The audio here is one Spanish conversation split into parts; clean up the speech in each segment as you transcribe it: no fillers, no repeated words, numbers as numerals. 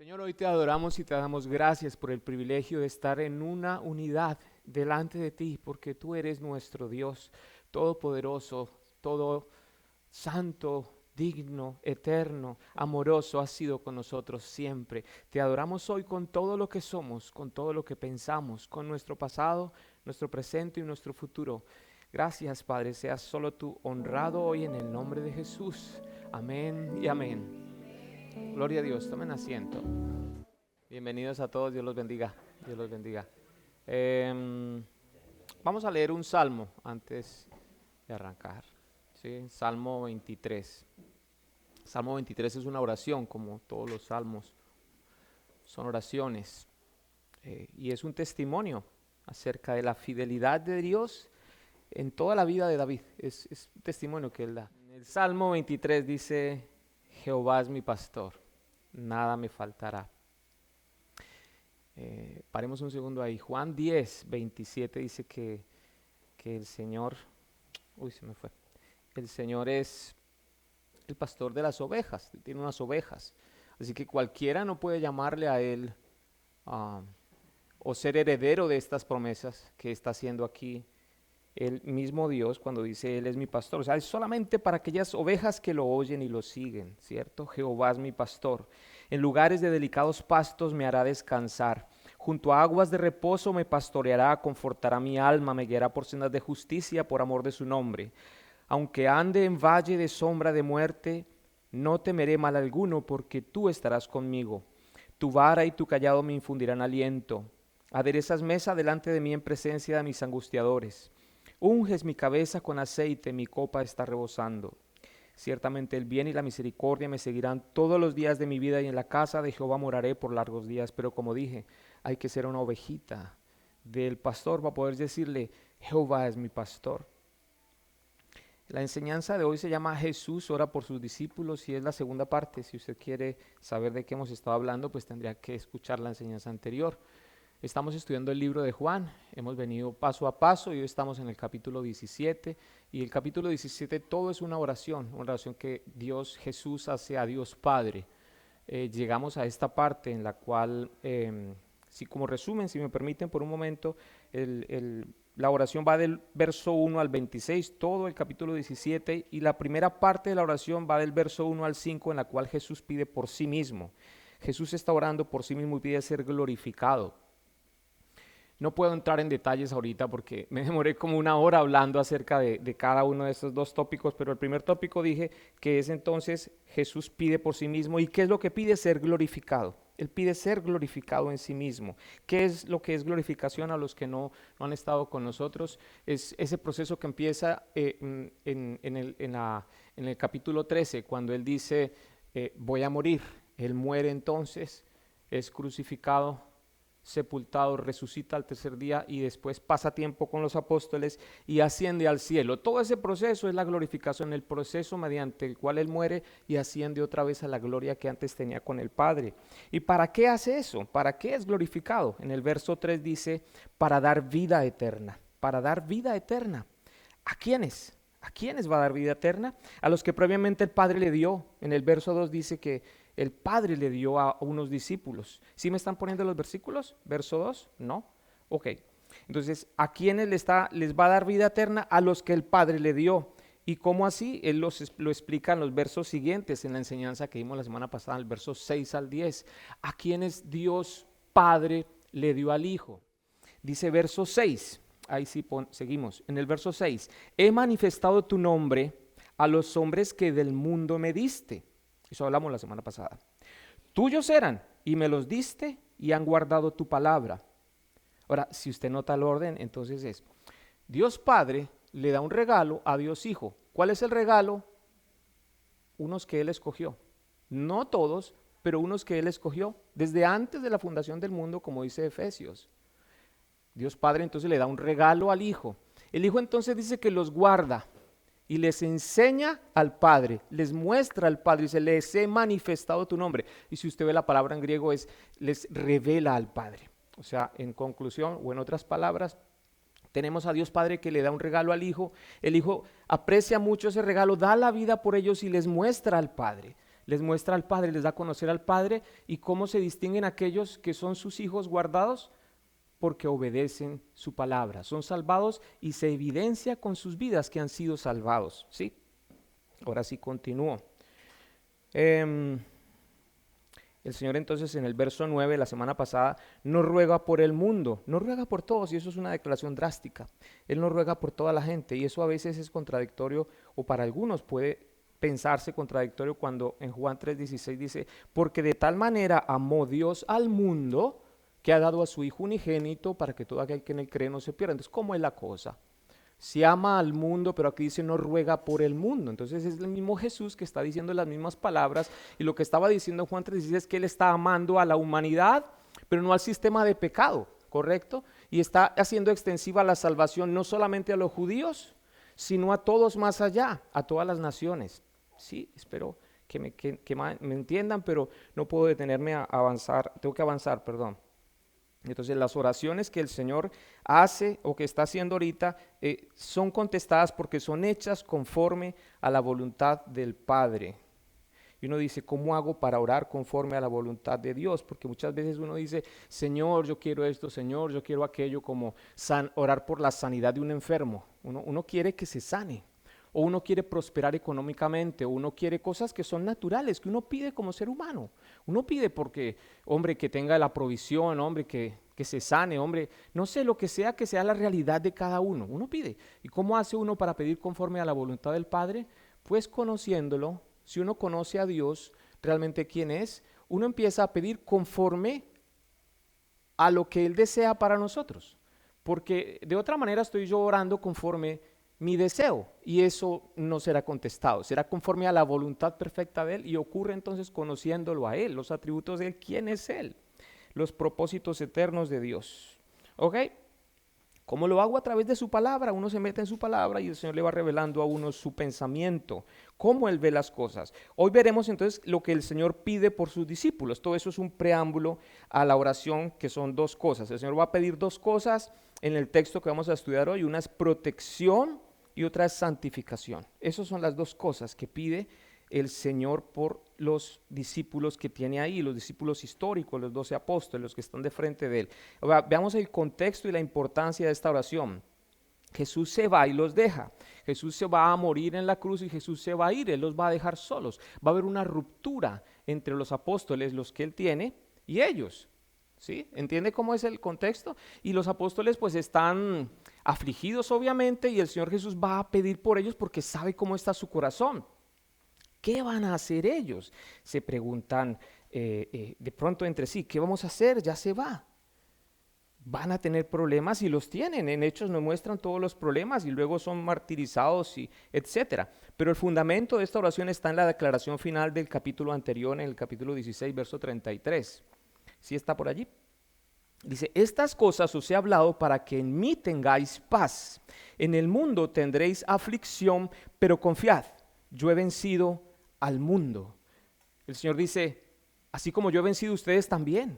Señor, hoy te adoramos y te damos gracias por el privilegio de estar en una unidad delante de ti, porque tú eres nuestro Dios todopoderoso, todo santo, digno, eterno, amoroso, has sido con nosotros siempre. Te adoramos hoy con todo lo que somos, con todo lo que pensamos, con nuestro pasado, nuestro presente y nuestro futuro. Gracias, Padre, seas solo tú honrado hoy en el nombre de Jesús. Amén y amén. Gloria a Dios, tomen asiento. Bienvenidos a todos, Dios los bendiga. Dios los bendiga. Em, Vamos a leer un salmo antes de arrancar. ¿Sí? Salmo 23. Salmo 23 es una oración, como todos los salmos. Son oraciones. Y es un testimonio acerca de la fidelidad de Dios en toda la vida de David. Es un testimonio que él da. En el Salmo 23 dice: Jehová es mi pastor, nada me faltará. Paremos un segundo ahí. Juan 10, 27 dice que el Señor, se me fue. El Señor es el pastor de las ovejas, tiene unas ovejas. Así que cualquiera no puede llamarle a él o ser heredero de estas promesas que está haciendo aquí el mismo Dios cuando dice Él es mi pastor. O sea, es solamente para aquellas ovejas que lo oyen y lo siguen, ¿cierto? Jehová es mi pastor. En lugares de delicados pastos me hará descansar. Junto a aguas de reposo me pastoreará, confortará mi alma, me guiará por sendas de justicia por amor de su nombre. Aunque ande en valle de sombra de muerte, no temeré mal alguno, porque tú estarás conmigo. Tu vara y tu cayado me infundirán aliento. Aderezas mesa delante de mí en presencia de mis angustiadores. Unges mi cabeza con aceite, mi copa está rebosando. Ciertamente el bien y la misericordia me seguirán todos los días de mi vida, y en la casa de Jehová moraré por largos días. Pero como dije, hay que ser una ovejita del pastor para poder decirle: Jehová es mi pastor. La enseñanza de hoy se llama Jesús ora por sus discípulos, y es la segunda parte. Si usted quiere saber de qué hemos estado hablando, pues tendría que escuchar la enseñanza anterior. Estamos estudiando el libro de Juan, hemos venido paso a paso y hoy estamos en el capítulo 17, y el capítulo 17 todo es una oración que Dios Jesús hace a Dios Padre. Llegamos a esta parte en la cual, si como resumen, si me permiten por un momento, la oración va del verso 1 al 26, todo el capítulo 17, y la primera parte de la oración va del verso 1 al 5, en la cual Jesús pide por sí mismo. Jesús está orando por sí mismo y pide ser glorificado. No puedo entrar en detalles ahorita porque me demoré como una hora hablando acerca de cada uno de estos dos tópicos, pero el primer tópico dije que es entonces Jesús pide por sí mismo. ¿Y qué es lo que pide? Ser glorificado. Él pide ser glorificado en sí mismo. ¿Qué es lo que es glorificación? A los que no han estado con nosotros, es ese proceso que empieza en el capítulo 13, cuando Él dice, voy a morir. Él muere entonces, es crucificado, sepultado, resucita al tercer día y después pasa tiempo con los apóstoles y asciende al cielo. Todo ese proceso es la glorificación, el proceso mediante el cual Él muere y asciende otra vez a la gloria que antes tenía con el Padre. ¿Y para qué hace eso? ¿Para qué es glorificado? En el verso 3 dice, para dar vida eterna. Para dar vida eterna. ¿A quiénes? ¿A quiénes va a dar vida eterna? A los que previamente el Padre le dio. En el verso 2 dice que el Padre le dio a unos discípulos. ¿Sí me están poniendo los versículos? ¿Verso 2? ¿No? Ok. Entonces, ¿a quiénes les va a dar vida eterna? A los que el Padre le dio. ¿Y cómo así? Él lo explica en los versos siguientes, en la enseñanza que dimos la semana pasada, el verso 6 al 10. ¿A quienes Dios Padre le dio al Hijo? Dice verso 6. Ahí sí seguimos. En el verso 6. He manifestado tu nombre a los hombres que del mundo me diste. Eso hablamos la semana pasada. Tuyos eran y me los diste y han guardado tu palabra. Ahora, si usted nota el orden, entonces es: Dios Padre le da un regalo a Dios Hijo. ¿Cuál es el regalo? Unos que Él escogió. No todos, pero unos que Él escogió desde antes de la fundación del mundo, como dice Efesios. Dios Padre entonces le da un regalo al Hijo. El Hijo entonces dice que los guarda y les enseña al Padre, les muestra al Padre, dice, les he manifestado tu nombre. Y si usted ve la palabra en griego es, les revela al Padre. O sea, en conclusión, o en otras palabras, tenemos a Dios Padre que le da un regalo al Hijo. El Hijo aprecia mucho ese regalo, da la vida por ellos y les muestra al Padre. les muestra al Padre, les da a conocer al Padre. ¿Y cómo se distinguen aquellos que son sus hijos guardados? Porque obedecen su palabra, son salvados y se evidencia con sus vidas que han sido salvados, ¿sí? Ahora sí continúo. El Señor entonces en el verso 9, la semana pasada, no ruega por el mundo, no ruega por todos, y eso es una declaración drástica. Él no ruega por toda la gente, y eso a veces es contradictorio, o para algunos puede pensarse contradictorio cuando en Juan 3:16 dice, porque de tal manera amó Dios al mundo, que ha dado a su Hijo unigénito, para que todo aquel que en él cree no se pierda. Entonces, ¿cómo es la cosa? Si ama al mundo, pero aquí dice no ruega por el mundo. Entonces es el mismo Jesús que está diciendo las mismas palabras, y lo que estaba diciendo Juan 3:16 es que él está amando a la humanidad, pero no al sistema de pecado, ¿correcto? Y está haciendo extensiva la salvación no solamente a los judíos, sino a todos más allá, a todas las naciones. Sí, espero que me entiendan, pero no puedo detenerme a avanzar, tengo que avanzar, perdón. Entonces las oraciones que el Señor hace o que está haciendo ahorita son contestadas porque son hechas conforme a la voluntad del Padre. Y uno dice, ¿cómo hago para orar conforme a la voluntad de Dios? Porque muchas veces uno dice, Señor, yo quiero esto, Señor, yo quiero aquello, como orar por la sanidad de un enfermo. Uno quiere que se sane, o uno quiere prosperar económicamente, o uno quiere cosas que son naturales, que uno pide como ser humano. Uno pide porque, hombre, que tenga la provisión, hombre, que se sane, hombre, no sé, lo que sea la realidad de cada uno. Uno pide. ¿Y cómo hace uno para pedir conforme a la voluntad del Padre? Pues conociéndolo. Si uno conoce a Dios, realmente quién es, uno empieza a pedir conforme a lo que Él desea para nosotros. Porque de otra manera estoy yo orando conforme mi deseo, y eso no será contestado, será conforme a la voluntad perfecta de Él, y ocurre entonces conociéndolo a Él, los atributos de Él, quién es Él, los propósitos eternos de Dios. ¿Ok? ¿Cómo lo hago? A través de su palabra. Uno se mete en su palabra y el Señor le va revelando a uno su pensamiento, cómo Él ve las cosas. Hoy veremos entonces lo que el Señor pide por sus discípulos. Todo eso es un preámbulo a la oración, que son dos cosas. El Señor va a pedir dos cosas en el texto que vamos a estudiar hoy. Una es protección y otra es santificación. Esas son las dos cosas que pide el Señor por los discípulos que tiene ahí, los discípulos históricos, los 12 apóstoles, los que están de frente de Él. Ahora, veamos el contexto y la importancia de esta oración. Jesús se va y los deja. Jesús se va a morir en la cruz y Jesús se va a ir. Él los va a dejar solos. Va a haber una ruptura entre los apóstoles, los que Él tiene, y ellos. ¿Sí? ¿Entiende cómo es el contexto? Y los apóstoles pues están afligidos obviamente, y el Señor Jesús va a pedir por ellos porque sabe cómo está su corazón. ¿Qué van a hacer ellos? Se preguntan de pronto entre sí, ¿qué vamos a hacer? Ya se va. Van a tener problemas y los tienen. En Hechos nos muestran todos los problemas y luego son martirizados y etcétera. Pero el fundamento de esta oración está en la declaración final del capítulo anterior, en el capítulo 16, verso 33. ¿Sí está por allí? Dice, estas cosas os he hablado para que en mí tengáis paz. En el mundo tendréis aflicción, pero confiad, yo he vencido al mundo. El Señor dice, así como yo he vencido, ustedes también.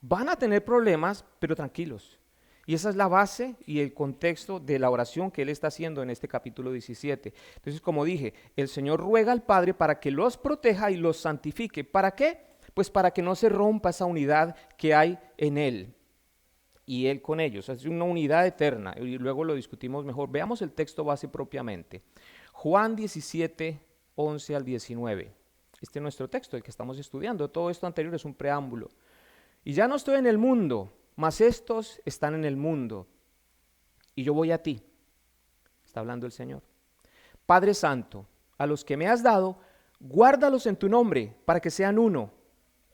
Van a tener problemas, pero tranquilos. Y esa es la base y el contexto de la oración que Él está haciendo en este capítulo 17. Entonces, como dije, el Señor ruega al Padre para que los proteja y los santifique. ¿Para qué? Pues para que no se rompa esa unidad que hay en Él y Él con ellos. Es una unidad eterna, y luego lo discutimos mejor. Veamos el texto base propiamente. Juan 17, 11 al 19. Este es nuestro texto, el que estamos estudiando. Todo esto anterior es un preámbulo. Y ya no estoy en el mundo, mas estos están en el mundo, y yo voy a ti. Está hablando el Señor. Padre Santo, a los que me has dado, guárdalos en tu nombre, para que sean uno,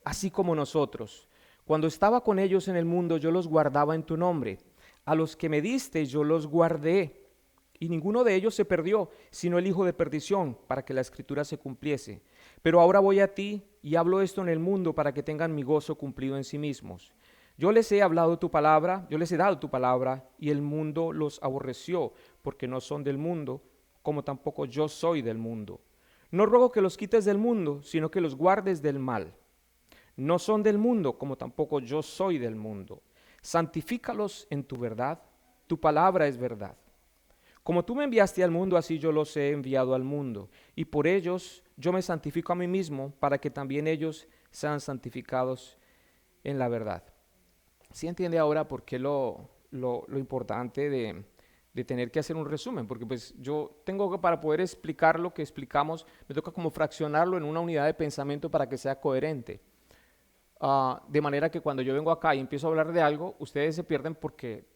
así como nosotros. Cuando estaba con ellos en el mundo, yo los guardaba en tu nombre. A los que me diste, yo los guardé. Y ninguno de ellos se perdió, sino el hijo de perdición, para que la escritura se cumpliese. Pero ahora voy a ti y hablo esto en el mundo para que tengan mi gozo cumplido en sí mismos. Yo les he hablado tu palabra, yo les he dado tu palabra, y el mundo los aborreció, porque no son del mundo, como tampoco yo soy del mundo. No ruego que los quites del mundo, sino que los guardes del mal. No son del mundo, como tampoco yo soy del mundo. Santifícalos en tu verdad, tu palabra es verdad. Como tú me enviaste al mundo, así yo los he enviado al mundo, y por ellos yo me santifico a mí mismo para que también ellos sean santificados en la verdad. ¿Sí entiende ahora por qué lo importante de tener que hacer un resumen? Porque pues yo tengo que, para poder explicar lo que explicamos, me toca como fraccionarlo en una unidad de pensamiento para que sea coherente. De manera que cuando yo vengo acá y empiezo a hablar de algo, ustedes se pierden porque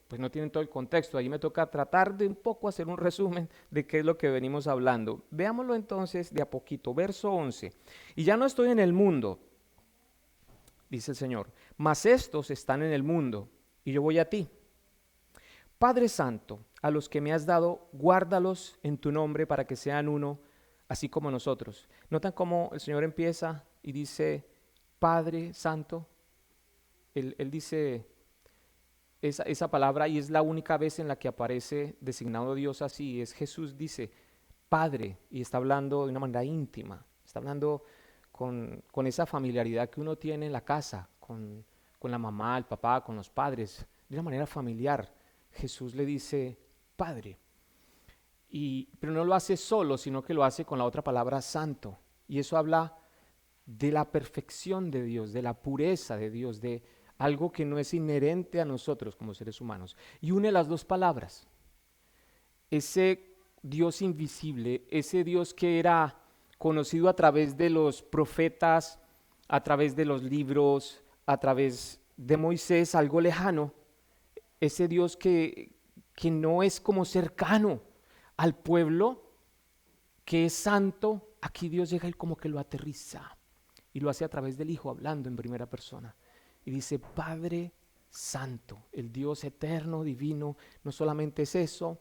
pues no tienen todo el contexto. Ahí me toca tratar de un poco hacer un resumen de qué es lo que venimos hablando. Veámoslo entonces de a poquito. Verso 11. Y ya no estoy en el mundo, dice el Señor, mas estos están en el mundo y yo voy a ti. Padre Santo, a los que me has dado, guárdalos en tu nombre para que sean uno, así como nosotros. ¿Notan cómo el Señor empieza y dice Padre Santo? Él dice esa palabra y es la única vez en la que aparece designado Dios así. Es Jesús dice Padre y está hablando de una manera íntima, está hablando con esa familiaridad que uno tiene en la casa, con la mamá, el papá, con los padres, de una manera familiar. Jesús le dice Padre, pero no lo hace solo, sino que lo hace con la otra palabra santo. Y eso habla de la perfección de Dios, de la pureza de Dios, de algo que no es inherente a nosotros como seres humanos. Y une las dos palabras. Ese Dios invisible, ese Dios que era conocido a través de los profetas, a través de los libros, a través de Moisés, algo lejano, ese Dios que no es como cercano al pueblo, que es santo, aquí Dios llega y como que lo aterriza y lo hace a través del Hijo hablando en primera persona y dice Padre Santo, el Dios eterno, divino, no solamente es eso,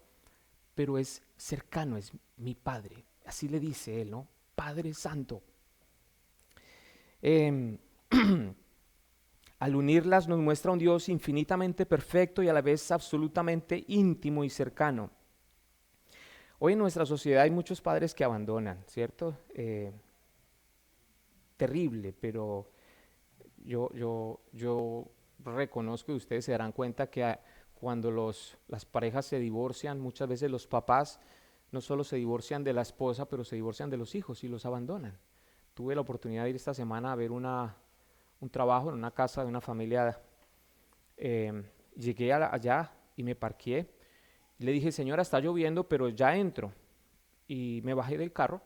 pero es cercano, es mi Padre, así le dice él, ¿no? Padre Santo. Al unirlas nos muestra un Dios infinitamente perfecto y a la vez absolutamente íntimo y cercano. Hoy en nuestra sociedad hay muchos padres que abandonan, ¿cierto? Terrible, pero yo reconozco y ustedes se darán cuenta que cuando las parejas se divorcian, muchas veces los papás no solo se divorcian de la esposa, pero se divorcian de los hijos y los abandonan. Tuve la oportunidad de ir esta semana a ver un trabajo en una casa de una familia. Llegué allá y me parqué. Le dije, señora, está lloviendo, pero ya entro. Y me bajé del carro.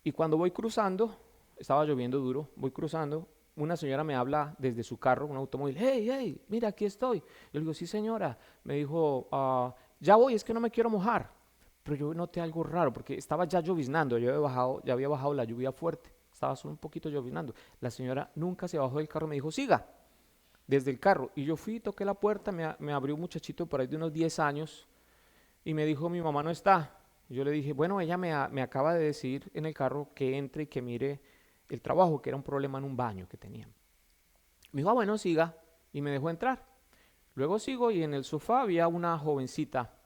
Y cuando voy cruzando, estaba lloviendo duro, voy cruzando, una señora me habla desde su carro, un automóvil, hey, hey, mira, aquí estoy. Yo le digo, sí, señora. Me dijo, ya voy, es que no me quiero mojar. Pero yo noté algo raro, porque estaba ya lloviznando, ya había bajado la lluvia fuerte, estaba solo un poquito lloviznando. La señora nunca se bajó del carro, me dijo, siga, desde el carro. Y yo fui, toqué la puerta, me abrió un muchachito por ahí de unos 10 años, y me dijo, mi mamá no está. Yo le dije, bueno, ella me acaba de decir en el carro que entre y que mire el trabajo, que era un problema en un baño que tenían. Me dijo, bueno, siga, y me dejó entrar. Luego sigo y en el sofá había una jovencita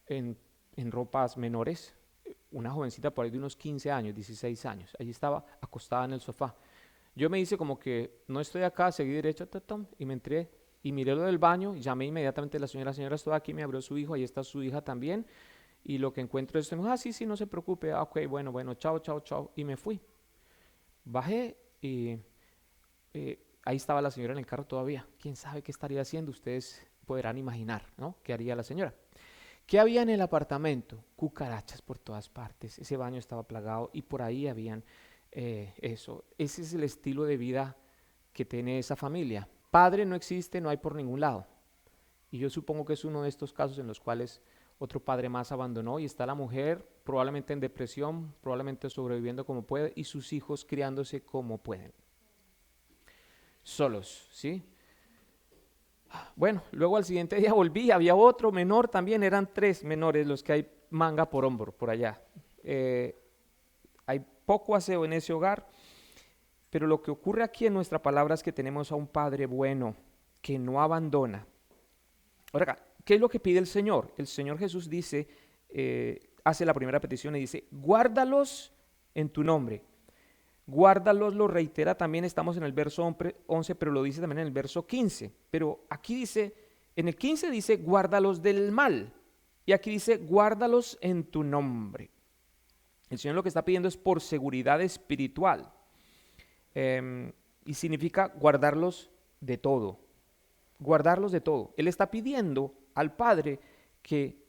en ropas menores, una jovencita por ahí de unos 15 años, 16 años. Allí estaba acostada en el sofá. Yo me hice como que no estoy acá, seguí derecho, y me entré y miré lo del baño, y llamé inmediatamente a la señora, estoy aquí, me abrió su hijo, ahí está su hija también, y lo que encuentro es, sí, no se preocupe, ok, bueno, chao, y me fui. Bajé y ahí estaba la señora en el carro todavía. ¿Quién sabe qué estaría haciendo? Ustedes podrán imaginar, ¿no? ¿Qué haría la señora? ¿Qué había en el apartamento? Cucarachas por todas partes, ese baño estaba plagado y por ahí habían eso. Ese es el estilo de vida que tiene esa familia. Padre no existe, no hay por ningún lado. Y yo supongo que es uno de estos casos en los cuales otro padre más abandonó y está la mujer probablemente en depresión, probablemente sobreviviendo como puede y sus hijos criándose como pueden. Solos, ¿sí? Bueno, luego al siguiente día volví, había otro menor también, eran 3 menores los que hay manga por hombro por allá. Hay poco aseo en ese hogar, pero lo que ocurre aquí en nuestra palabra es que tenemos a un Padre bueno que no abandona. Ahora, ¿qué es lo que pide el Señor? El Señor Jesús dice, hace la primera petición y dice, guárdalos en tu nombre. Guárdalos, lo reitera también, estamos en el verso 11, pero lo dice también en el verso 15. Pero aquí dice, en el 15 dice, guárdalos del mal. Y aquí dice, guárdalos en tu nombre. El Señor lo que está pidiendo es por seguridad espiritual. Y significa guardarlos de todo. Guardarlos de todo. Él está pidiendo al Padre que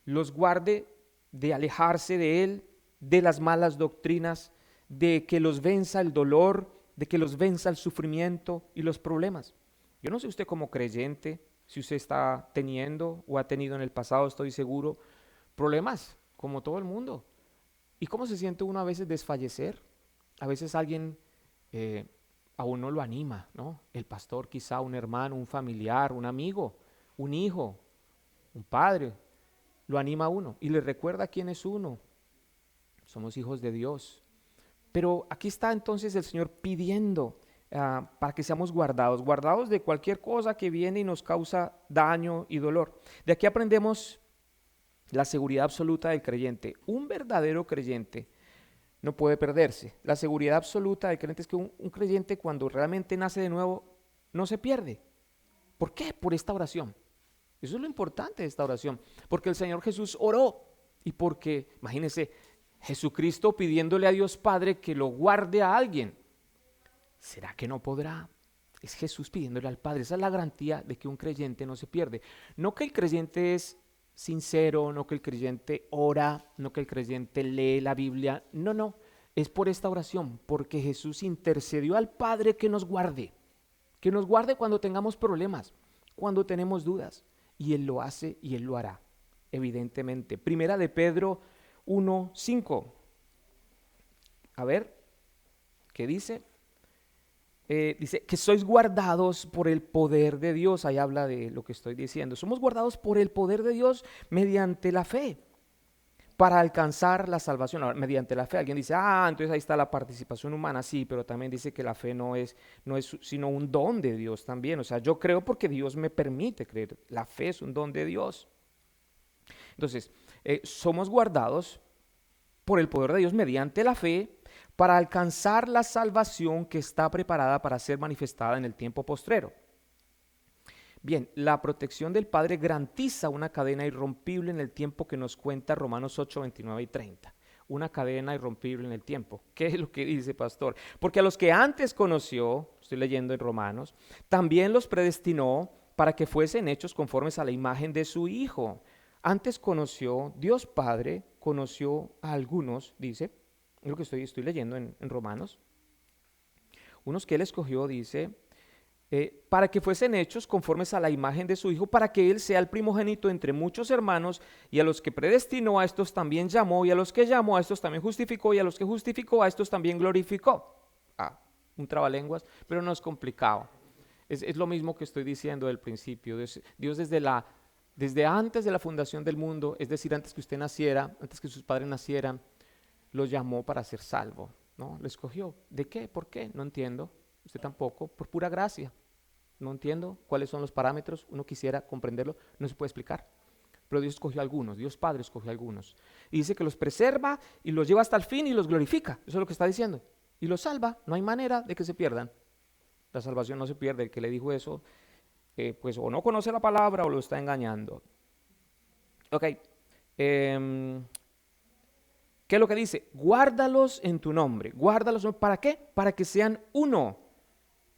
los guarde de alejarse de Él, de las malas doctrinas, de que los venza el dolor, de que los venza el sufrimiento y los problemas. Yo no sé usted como creyente, si usted está teniendo o ha tenido en el pasado, estoy seguro, problemas, como todo el mundo. ¿Y cómo se siente uno a veces desfallecer? A veces alguien a uno lo anima, ¿no? El pastor quizá, un hermano, un familiar, un amigo, un hijo, un padre, lo anima a uno y le recuerda quién es uno. Somos hijos de Dios. Pero aquí está entonces el Señor pidiendo para que seamos guardados, guardados de cualquier cosa que viene y nos causa daño y dolor. De aquí aprendemos la seguridad absoluta del creyente. Un verdadero creyente no puede perderse. La seguridad absoluta del creyente es que un creyente cuando realmente nace de nuevo no se pierde. ¿Por qué? Por esta oración. Eso es lo importante de esta oración. Porque el Señor Jesús oró y porque, imagínense, Jesucristo pidiéndole a Dios Padre que lo guarde a alguien. ¿Será que no podrá? Es Jesús pidiéndole al Padre. Esa es la garantía de que un creyente no se pierde. No que el creyente es sincero, no que el creyente ora, no que el creyente lee la Biblia. No, no. Es por esta oración, porque Jesús intercedió al Padre que nos guarde cuando tengamos problemas, cuando tenemos dudas. Y Él lo hace y Él lo hará, evidentemente. Primera de Pedro 1:5. A ver, ¿qué dice? Dice que sois guardados por el poder de Dios. Ahí habla de lo que estoy diciendo. Somos guardados por el poder de Dios mediante la fe para alcanzar la salvación. Ahora, mediante la fe. Alguien dice, entonces ahí está la participación humana. Sí, pero también dice que la fe no es sino un don de Dios también. O sea, yo creo porque Dios me permite creer. La fe es un don de Dios. Entonces, somos guardados por el poder de Dios mediante la fe para alcanzar la salvación que está preparada para ser manifestada en el tiempo postrero. Bien, la protección del Padre garantiza una cadena irrompible en el tiempo que nos cuenta Romanos 8, 29 y 30. Una cadena irrompible en el tiempo. ¿Qué es lo que dice, pastor? Porque a los que antes conoció, estoy leyendo en Romanos, también los predestinó para que fuesen hechos conformes a la imagen de su Hijo. Antes conoció, Dios Padre conoció a algunos, dice, es lo que estoy leyendo en Romanos, unos que Él escogió, dice, para que fuesen hechos conformes a la imagen de su Hijo, para que Él sea el primogénito entre muchos hermanos, y a los que predestinó a estos también llamó, y a los que llamó a estos también justificó, y a los que justificó a estos también glorificó. Un trabalenguas, pero no es complicado. Es lo mismo que estoy diciendo del principio. Dios desde antes de la fundación del mundo, es decir, antes que usted naciera, antes que sus padres nacieran, lo llamó para ser salvo, ¿no? Lo escogió. ¿De qué? ¿Por qué? No entiendo. Usted tampoco. Por pura gracia. No entiendo cuáles son los parámetros. Uno quisiera comprenderlo. No se puede explicar. Pero Dios escogió a algunos. Dios Padre escogió a algunos. Y dice que los preserva y los lleva hasta el fin y los glorifica. Eso es lo que está diciendo. Y los salva. No hay manera de que se pierdan. La salvación no se pierde. El que le dijo eso, pues o no conoce la palabra o lo está engañando. Ok. ¿Qué es lo que dice? Guárdalos en tu nombre. Guárdalos. ¿Para qué? Para que sean uno.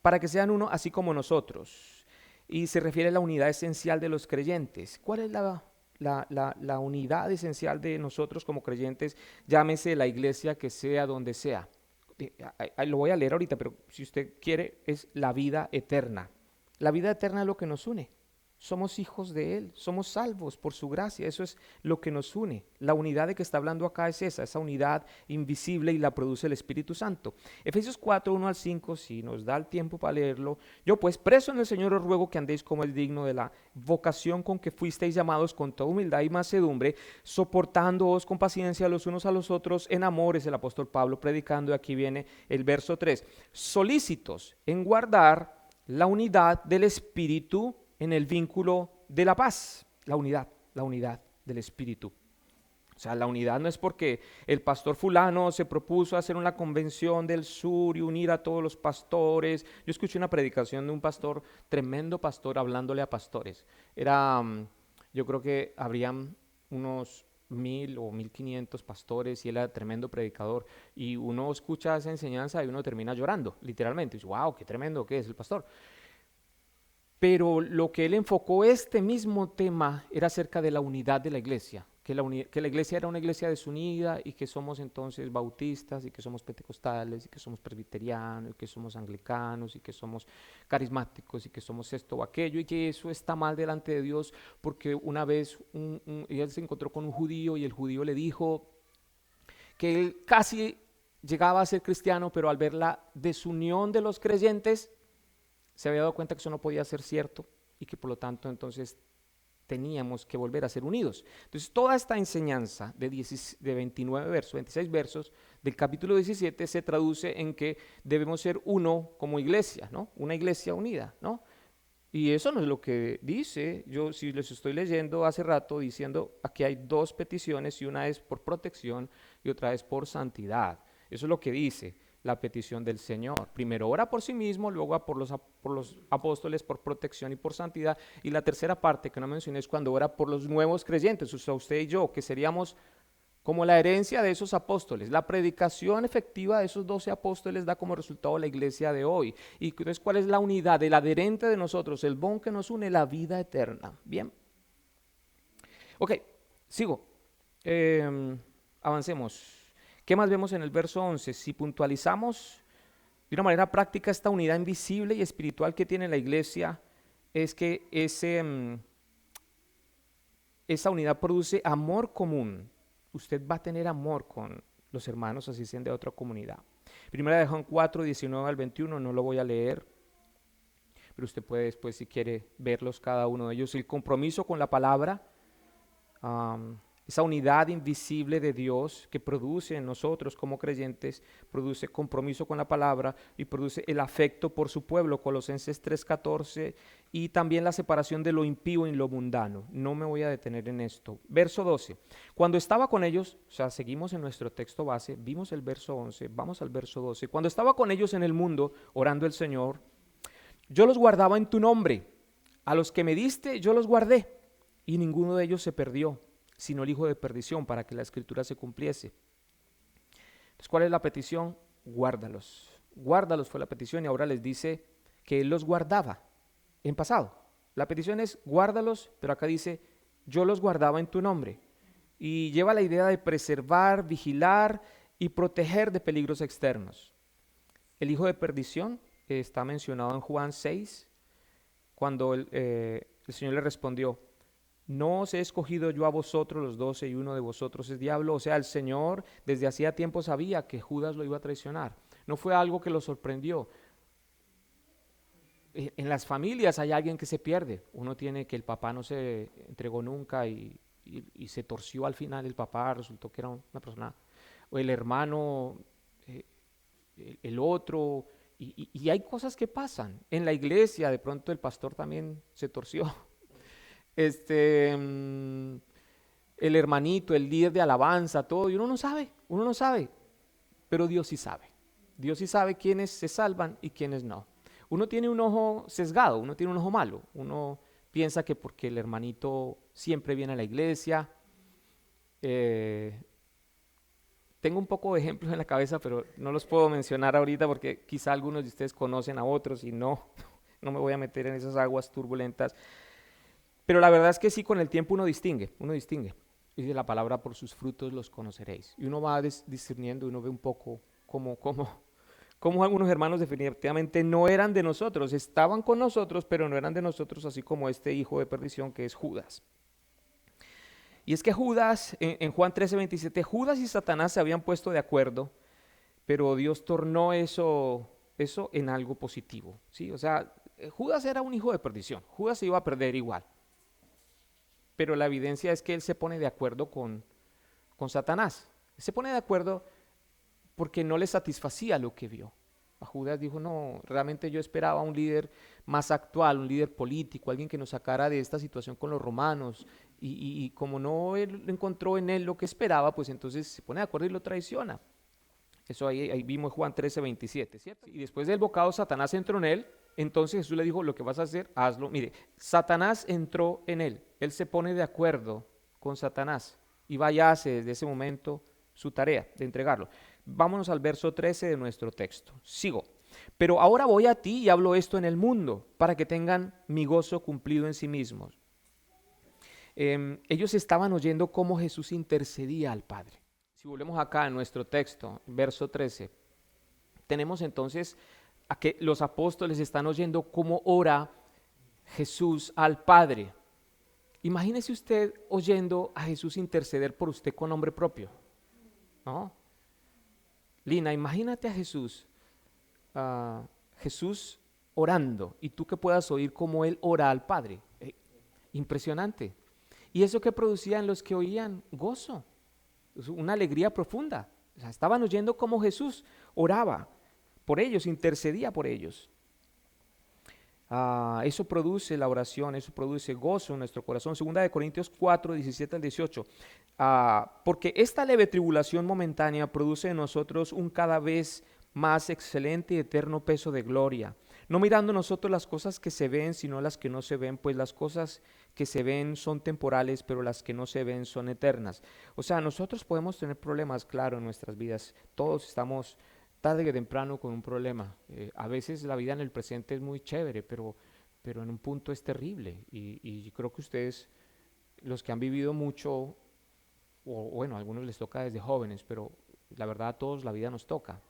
Para que sean uno así como nosotros. Y se refiere a la unidad esencial de los creyentes. ¿Cuál es la unidad esencial de nosotros como creyentes? Llámese la iglesia que sea donde sea. Lo voy a leer ahorita, pero si usted quiere, es la vida eterna. La vida eterna es lo que nos une. Somos hijos de Él, somos salvos por su gracia, eso es lo que nos une. La unidad de que está hablando acá es esa unidad invisible y la produce el Espíritu Santo. Efesios 4, 1 al 5, si nos da el tiempo para leerlo. Yo pues, preso en el Señor, os ruego que andéis como es digno de la vocación con que fuisteis llamados, con toda humildad y mansedumbre, soportándoos con paciencia los unos a los otros en amor, es el apóstol Pablo predicando, y aquí viene el verso 3. Solícitos en guardar la unidad del Espíritu en el vínculo de la paz, la unidad del Espíritu. O sea, la unidad no es porque el pastor fulano se propuso hacer una convención del sur y unir a todos los pastores. Yo escuché una predicación de un pastor, tremendo pastor, hablándole a pastores. Yo creo que habrían unos 1000 o 1500 pastores y él era tremendo predicador. Y uno escucha esa enseñanza y uno termina llorando, literalmente. Y dice, wow, qué tremendo que es el pastor. Pero lo que él enfocó este mismo tema era acerca de la unidad de la iglesia, que la iglesia era una iglesia desunida y que somos entonces bautistas y que somos pentecostales y que somos presbiterianos y que somos anglicanos y que somos carismáticos y que somos esto o aquello y que eso está mal delante de Dios porque una vez él se encontró con un judío y el judío le dijo que él casi llegaba a ser cristiano, pero al ver la desunión de los creyentes se había dado cuenta que eso no podía ser cierto y que por lo tanto entonces teníamos que volver a ser unidos. Entonces toda esta enseñanza de 29 versos, 26 versos del capítulo 17 se traduce en que debemos ser uno como iglesia, ¿no? Una iglesia unida, ¿no? Y eso no es lo que dice. Yo si les estoy leyendo hace rato diciendo aquí hay dos peticiones y una es por protección y otra es por santidad. Eso es lo que dice la petición del Señor. Primero ora por sí mismo, luego ora por los apóstoles, por protección y por santidad. Y la tercera parte que no mencioné es cuando ora por los nuevos creyentes, o sea, usted y yo, que seríamos como la herencia de esos apóstoles. La predicación efectiva de esos 12 apóstoles da como resultado la iglesia de hoy. Y entonces, ¿cuál es la unidad? El adherente de nosotros, el bon que nos une, la vida eterna. Bien. Ok, sigo. Avancemos. ¿Qué más vemos en el verso 11? Si puntualizamos de una manera práctica esta unidad invisible y espiritual que tiene la iglesia, es que esa unidad produce amor común. Usted va a tener amor con los hermanos, así sean de otra comunidad. Primera de Juan 4, 19 al 21, no lo voy a leer, pero usted puede después, si quiere, verlos cada uno de ellos. El compromiso con la palabra, esa unidad invisible de Dios que produce en nosotros como creyentes, produce compromiso con la palabra y produce el afecto por su pueblo, Colosenses 3:14, y también la separación de lo impío y lo mundano. No me voy a detener en esto. Verso 12. Cuando estaba con ellos, o sea, seguimos en nuestro texto base, vimos el verso 11, vamos al verso 12. Cuando estaba con ellos en el mundo, orando el Señor, yo los guardaba en tu nombre. A los que me diste, yo los guardé, y ninguno de ellos se perdió, sino el hijo de perdición, para que la escritura se cumpliese. Entonces, ¿cuál es la petición? Guárdalos. Guárdalos fue la petición y ahora les dice que él los guardaba en pasado. La petición es guárdalos, pero acá dice yo los guardaba en tu nombre. Y lleva la idea de preservar, vigilar y proteger de peligros externos. El hijo de perdición está mencionado en Juan 6, cuando el Señor le respondió: no os he escogido yo a vosotros los 12 y uno de vosotros es diablo. O sea, el Señor desde hacía tiempo sabía que Judas lo iba a traicionar. No fue algo que lo sorprendió. En las familias hay alguien que se pierde. Uno tiene que el papá no se entregó nunca y se torció al final el papá, resultó que era una persona, o el hermano, el otro, y hay cosas que pasan. En la iglesia de pronto el pastor también se torció. El hermanito, el líder de alabanza, todo, y uno no sabe, pero Dios sí sabe. Dios sí sabe quiénes se salvan y quiénes no. Uno tiene un ojo sesgado, uno tiene un ojo malo, uno piensa que porque el hermanito siempre viene a la iglesia. Tengo un poco de ejemplos en la cabeza, pero no los puedo mencionar ahorita porque quizá algunos de ustedes conocen a otros y no me voy a meter en esas aguas turbulentas. Pero la verdad es que sí, con el tiempo uno distingue. Dice la palabra, por sus frutos los conoceréis. Y uno va discerniendo, uno ve un poco cómo algunos hermanos definitivamente no eran de nosotros. Estaban con nosotros, pero no eran de nosotros, así como este hijo de perdición que es Judas. Y es que Judas, en Juan 13:27, Judas y Satanás se habían puesto de acuerdo, pero Dios tornó eso en algo positivo, ¿sí? O sea, Judas era un hijo de perdición. Judas se iba a perder igual. Pero la evidencia es que él se pone de acuerdo con Satanás. Se pone de acuerdo porque no le satisfacía lo que vio. A Judas dijo, no, realmente yo esperaba un líder más actual, un líder político, alguien que nos sacara de esta situación con los romanos. Y como no él encontró en él lo que esperaba, pues entonces se pone de acuerdo y lo traiciona. Eso ahí vimos Juan 13:27, ¿cierto? Y después del bocado Satanás entró en él. Entonces Jesús le dijo, lo que vas a hacer, hazlo. Mire, Satanás entró en él. Él se pone de acuerdo con Satanás. y vaya hace desde ese momento su tarea de entregarlo. Vámonos al verso 13 de nuestro texto. Sigo. Pero ahora voy a ti y hablo esto en el mundo, para que tengan mi gozo cumplido en sí mismos. Ellos estaban oyendo cómo Jesús intercedía al Padre. Si volvemos acá en nuestro texto, verso 13, tenemos entonces a que los apóstoles están oyendo cómo ora Jesús al Padre. Imagínese usted oyendo a Jesús interceder por usted con nombre propio, ¿no? Lina, imagínate a Jesús orando y tú que puedas oír cómo Él ora al Padre. Impresionante. ¿Y eso que producía en los que oían? Gozo, una alegría profunda. O sea, estaban oyendo cómo Jesús oraba por ellos, intercedía por ellos. Eso produce la oración, eso produce gozo en nuestro corazón. Segunda de Corintios 4, 17 al 18. Porque esta leve tribulación momentánea produce en nosotros un cada vez más excelente y eterno peso de gloria. No mirando nosotros las cosas que se ven, sino las que no se ven, pues las cosas que se ven son temporales, pero las que no se ven son eternas. O sea, nosotros podemos tener problemas, claro, en nuestras vidas. Todos estamos tarde que temprano con un problema. A veces la vida en el presente es muy chévere, pero en un punto es terrible. Y creo que ustedes, los que han vivido mucho, o bueno, a algunos les toca desde jóvenes, pero la verdad a todos la vida nos toca.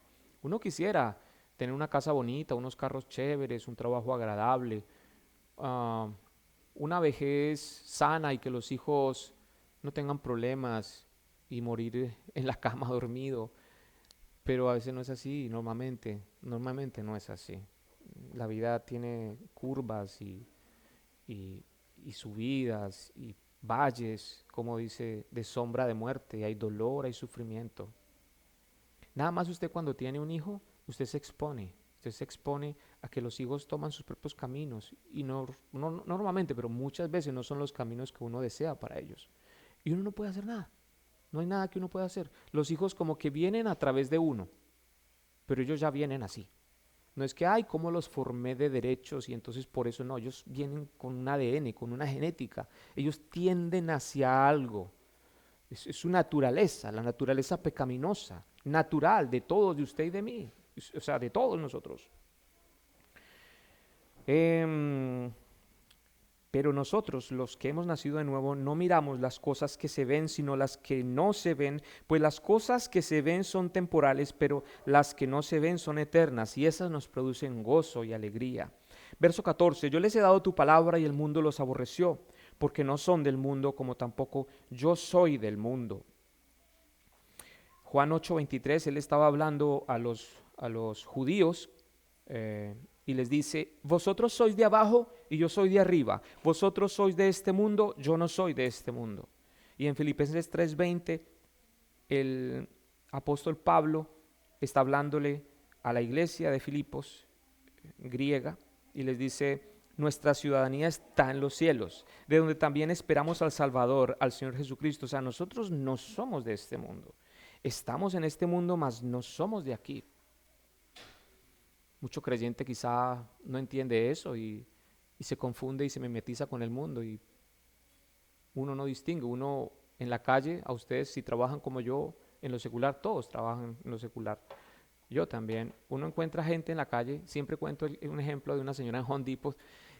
Uno quisiera tener una casa bonita, unos carros chéveres, un trabajo agradable, una vejez sana y que los hijos no tengan problemas y morir en la cama dormido. Pero a veces no es así, normalmente no es así. La vida tiene curvas y subidas y valles, como dice, de sombra de muerte, y hay dolor, hay sufrimiento. Nada más usted cuando tiene un hijo, usted se expone a que los hijos toman sus propios caminos, y no normalmente, pero muchas veces no son los caminos que uno desea para ellos. Y uno no puede hacer nada. No hay nada que uno pueda hacer. Los hijos como que vienen a través de uno, pero ellos ya vienen así. No es que, ay, cómo los formé de derechos y entonces por eso no. Ellos vienen con un ADN, con una genética. Ellos tienden hacia algo. Es su naturaleza, la naturaleza pecaminosa, natural de todos, de usted y de mí. O sea, de todos nosotros. Pero nosotros, los que hemos nacido de nuevo, no miramos las cosas que se ven, sino las que no se ven, pues las cosas que se ven son temporales, pero las que no se ven son eternas, y esas nos producen gozo y alegría. Verso 14, yo les he dado tu palabra y el mundo los aborreció, porque no son del mundo, como tampoco yo soy del mundo. Juan 8:23, él estaba hablando a los judíos, y les dice, vosotros sois de abajo y yo soy de arriba. Vosotros sois de este mundo, yo no soy de este mundo. Y en Filipenses 3:20, el apóstol Pablo está hablándole a la iglesia de Filipos, griega, y les dice, nuestra ciudadanía está en los cielos, de donde también esperamos al Salvador, al Señor Jesucristo. O sea, nosotros no somos de este mundo. Estamos en este mundo, mas no somos de aquí. Mucho creyente quizá no entiende eso y se confunde y se mimetiza con el mundo, y uno no distingue. Uno en la calle, a ustedes si trabajan como yo en lo secular, todos trabajan en lo secular, yo también. Uno encuentra gente en la calle, siempre cuento un ejemplo de una señora en Home Depot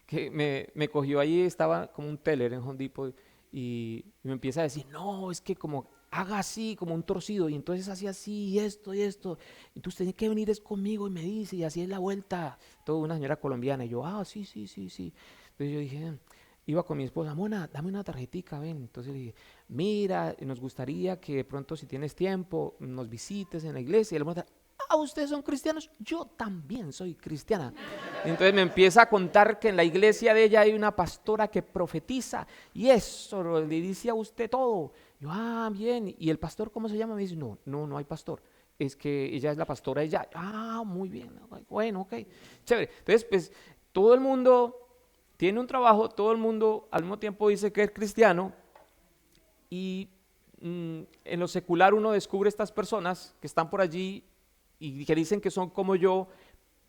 que me cogió allí, estaba como un teller en Home Depot y me empieza a decir, no, es que como haga así, como un torcido, y entonces hacía así, y esto, entonces tiene que venir es conmigo, y me dice, y así es la vuelta, toda una señora colombiana, y yo, sí. Entonces yo dije, iba con mi esposa, Mona, dame una tarjetica, ven. Entonces le dije, mira, nos gustaría que de pronto si tienes tiempo, nos visites en la iglesia. Y la Mona, ¿ustedes son cristianos? Yo también soy cristiana. Entonces me empieza a contar que en la iglesia de ella hay una pastora que profetiza, y eso le dice a usted todo. Yo, bien. ¿Y el pastor cómo se llama? Me dice, no hay pastor. Es que ella es la pastora de ella. Muy bien. Bueno, ok. Chévere. Entonces, pues, todo el mundo tiene un trabajo, todo el mundo al mismo tiempo dice que es cristiano, y en lo secular uno descubre estas personas que están por allí y que dicen que son como yo,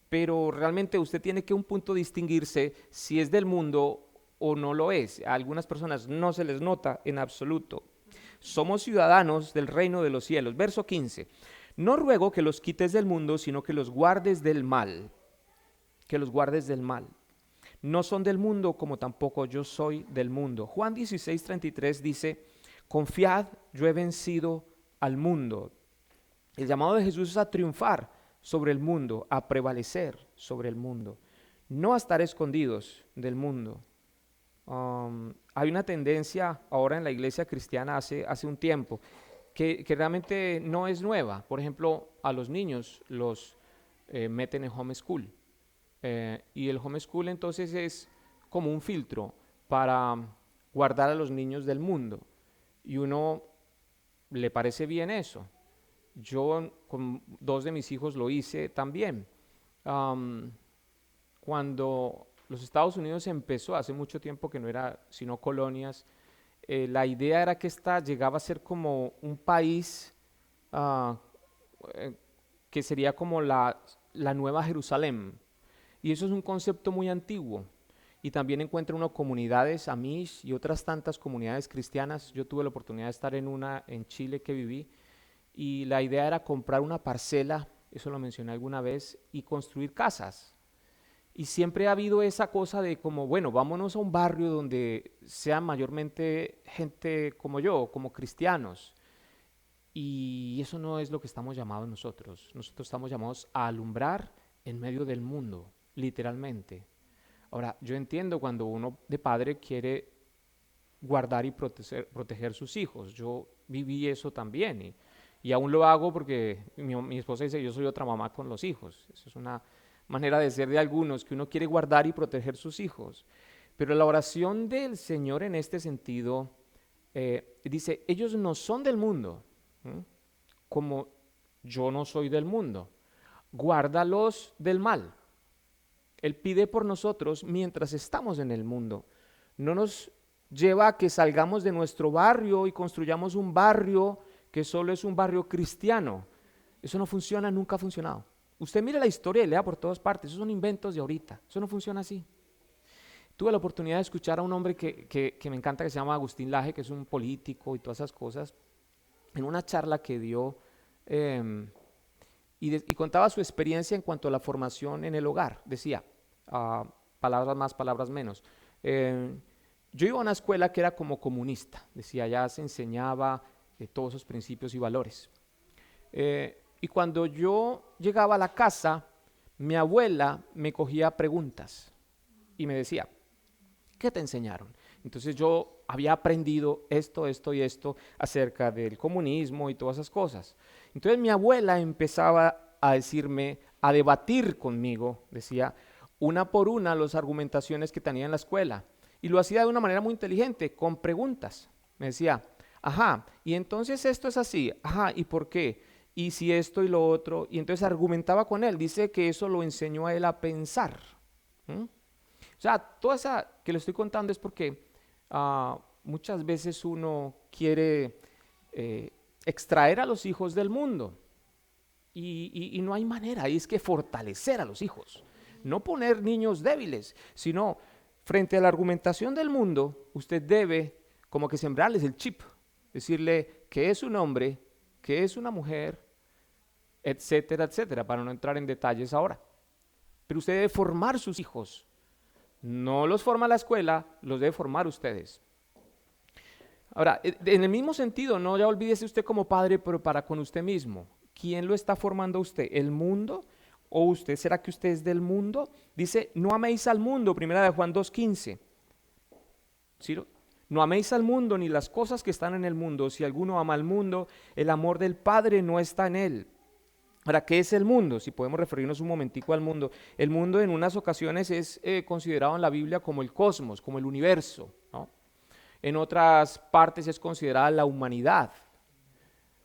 pero realmente usted tiene que un punto distinguirse si es del mundo o no lo es. A algunas personas no se les nota en absoluto. somos ciudadanos del reino de los cielos. Verso 15. No ruego que los quites del mundo, sino que los guardes del mal. Que los guardes del mal. No son del mundo, como tampoco yo soy del mundo. Juan 16:33 dice, confiad, yo he vencido al mundo. El llamado de Jesús es a triunfar sobre el mundo, a prevalecer sobre el mundo, no a estar escondidos del mundo. Hay una tendencia ahora en la iglesia cristiana hace un tiempo que realmente no es nueva. Por ejemplo, a los niños los meten en homeschool. Y el homeschool entonces es como un filtro para guardar a los niños del mundo. Y uno le parece bien eso. Yo con 2 de mis hijos lo hice también. Cuando los Estados Unidos empezó, hace mucho tiempo que no era sino colonias, la idea era que esta llegaba a ser como un país que sería como la Nueva Jerusalén. Y eso es un concepto muy antiguo. Y también encuentra uno comunidades Amish y otras tantas comunidades cristianas. Yo tuve la oportunidad de estar en una en Chile que viví. Y la idea era comprar una parcela, eso lo mencioné alguna vez, y construir casas. Y siempre ha habido esa cosa de como, bueno, vámonos a un barrio donde sea mayormente gente como yo, como cristianos. Y eso no es lo que estamos llamados nosotros. Nosotros estamos llamados a alumbrar en medio del mundo, literalmente. Ahora, yo entiendo cuando uno de padre quiere guardar y proteger sus hijos. Yo viví eso también y aún lo hago porque mi esposa dice, yo soy otra mamá con los hijos. Eso es una manera de ser de algunos, que uno quiere guardar y proteger sus hijos. Pero la oración del Señor en este sentido dice, ellos no son del mundo, como yo no soy del mundo. Guárdalos del mal. Él pide por nosotros mientras estamos en el mundo. No nos lleva a que salgamos de nuestro barrio y construyamos un barrio que solo es un barrio cristiano. Eso no funciona, nunca ha funcionado. Usted mire la historia y lea por todas partes, esos son inventos de ahorita, eso no funciona así. Tuve la oportunidad de escuchar a un hombre que me encanta, que se llama Agustín Laje, que es un político y todas esas cosas, en una charla que dio y contaba su experiencia en cuanto a la formación en el hogar. Decía, palabras más, palabras menos, yo iba a una escuela que era como comunista, decía, ya se enseñaba todos esos principios y valores. Y cuando yo llegaba a la casa, mi abuela me cogía preguntas y me decía, ¿qué te enseñaron? Entonces yo había aprendido esto y esto acerca del comunismo y todas esas cosas. Entonces mi abuela empezaba a decirme, a debatir conmigo, decía, una por una las argumentaciones que tenía en la escuela. Y lo hacía de una manera muy inteligente, con preguntas. Me decía, ajá, y entonces esto es así, ajá, ¿y por qué? Y si esto y lo otro, y entonces argumentaba con él. Dice que eso lo enseñó a él a pensar. O sea, toda esa que le estoy contando es porque muchas veces uno quiere extraer a los hijos del mundo y no hay manera, y es que fortalecer a los hijos, no poner niños débiles, sino frente a la argumentación del mundo, usted debe como que sembrarles el chip, decirle que es un hombre, que es una mujer, etcétera, etcétera, para no entrar en detalles ahora. Pero usted debe formar sus hijos. No los forma la escuela, los debe formar ustedes. Ahora, en el mismo sentido, no ya olvídese usted como padre, pero para con usted mismo. ¿Quién lo está formando a usted? ¿El mundo? ¿O usted? ¿Será que usted es del mundo? Dice, no améis al mundo, primera de Juan 2:15. ¿Sí? No améis al mundo ni las cosas que están en el mundo. Si alguno ama al mundo, el amor del Padre no está en él. Ahora, ¿qué es el mundo? Si podemos referirnos un momentico al mundo. El mundo en unas ocasiones es considerado en la Biblia como el cosmos, como el universo, ¿no? En otras partes es considerada la humanidad.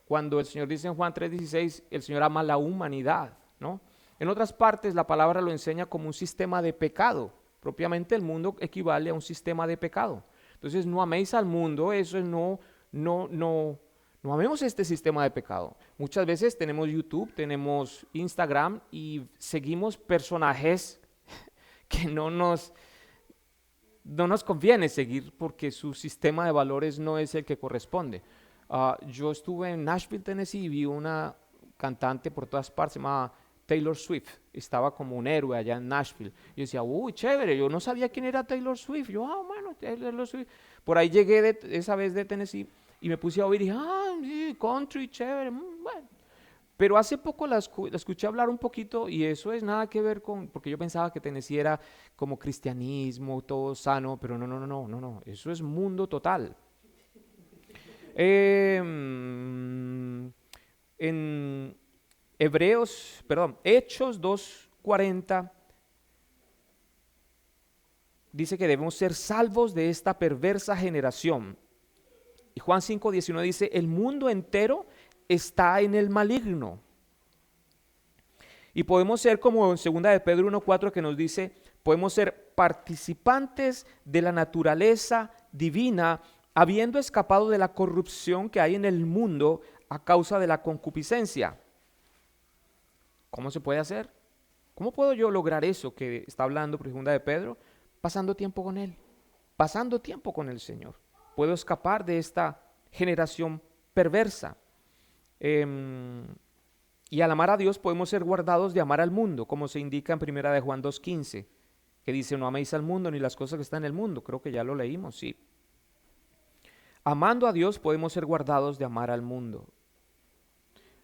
Cuando el Señor dice en Juan 3:16, el Señor ama la humanidad, ¿no? En otras partes la palabra lo enseña como un sistema de pecado. Propiamente el mundo equivale a un sistema de pecado. Entonces no améis al mundo, eso es no amemos este sistema de pecado. Muchas veces tenemos YouTube, tenemos Instagram y seguimos personajes que no nos conviene seguir porque su sistema de valores no es el que corresponde. Yo estuve en Nashville, Tennessee, y vi una cantante por todas partes, se llamaba Taylor Swift. Estaba como un héroe allá en Nashville. Yo decía, uy, chévere, yo no sabía quién era Taylor Swift. Yo, mano, Taylor Swift. Por ahí llegué esa vez de Tennessee y me puse a oír y dije, sí, country, chévere, bueno. Pero hace poco la escuché hablar un poquito y eso es nada que ver con, porque yo pensaba que Tennessee era como cristianismo, todo sano, pero no, eso es mundo total. En Hechos 2:40 dice que debemos ser salvos de esta perversa generación. Y Juan 5:19 dice, el mundo entero está en el maligno. Y podemos ser como en 2 de Pedro 1:4 que nos dice, podemos ser participantes de la naturaleza divina, habiendo escapado de la corrupción que hay en el mundo a causa de la concupiscencia. ¿Cómo se puede hacer? ¿Cómo puedo yo lograr eso que está hablando 2 de Pedro? Pasando tiempo con Él, pasando tiempo con el Señor. Puedo escapar de esta generación perversa. Y al amar a Dios podemos ser guardados de amar al mundo, como se indica en 1 de Juan 2:15, que dice, no améis al mundo ni las cosas que están en el mundo. Creo que ya lo leímos, sí. Amando a Dios podemos ser guardados de amar al mundo.